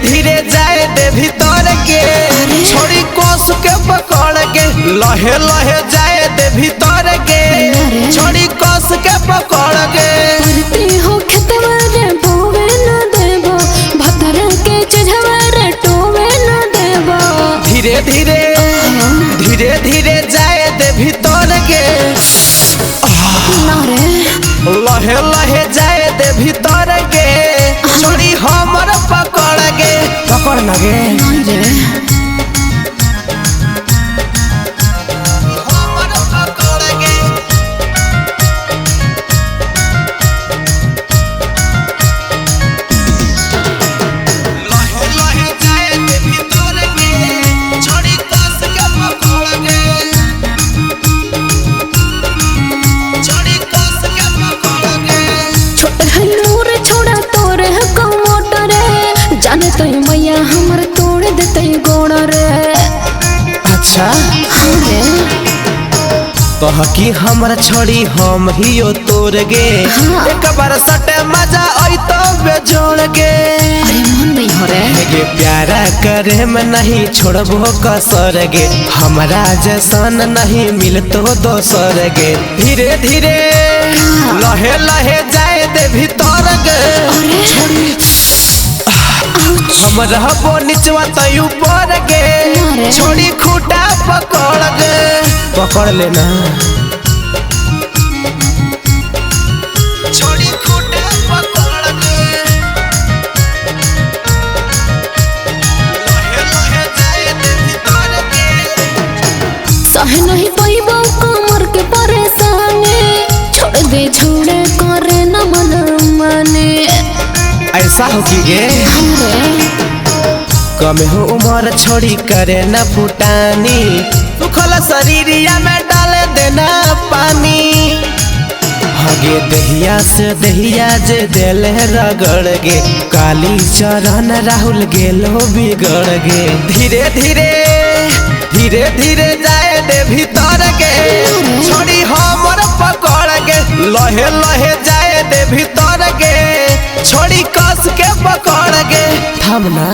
धीरे जाए दे भीतर के छोड़ी कोस के पकड़ के लहे लहे जाए दे भीतर के छोड़ी कोस के पकड़ के परती हो खेतवा रे बोवे न देबो भतर के चझवा रे टोवे न देबो धीरे धीरे धीरे धीरे जाए दे भीतर के लहे लहे जाए दे भीतर के छोड़ी हमर पकड़ के पकड़ लगे मैया हमर तोड़ देते गोड़ रे। अच्छा कह कि हमर छोड़ी हम ही तोड़ गे एक बार सटे मजा आई तो बेजोड़ गे अरे मन नहीं हो रे गे प्यारा करे में नहीं छोड़बो कसर गे हमरा जैसन नहीं मिलतो दोसर गे धीरे धीरे लहे लहे जाए दे भीतर गे हम रहबो निचवा तय ऊपर गे छोड़ी खूटा पकड़ गे पकड़ लेना छोड़ी खूटा पकड़ गे लहे लहे जाए दे भीतर के सह नहीं पाइबो कमर के परेशानी छोड़ दे छोड़े करे न मन माने ऐसा हो कि गे कम हो उम्र छोड़ी करे न फुटानी सुखल शरीरिया में डाले देना पानी हगे दहिया से दहिया जे दिल रगड़ गे काली चरण राहुल गेलो बिगड़ गे धीरे धीरे धीरे धीरे जाए दे भीतर के छोड़ी हमर पकड़ के लहे लहे जाए दे भीतर के छोड़ी कस के पकड़ के थमना।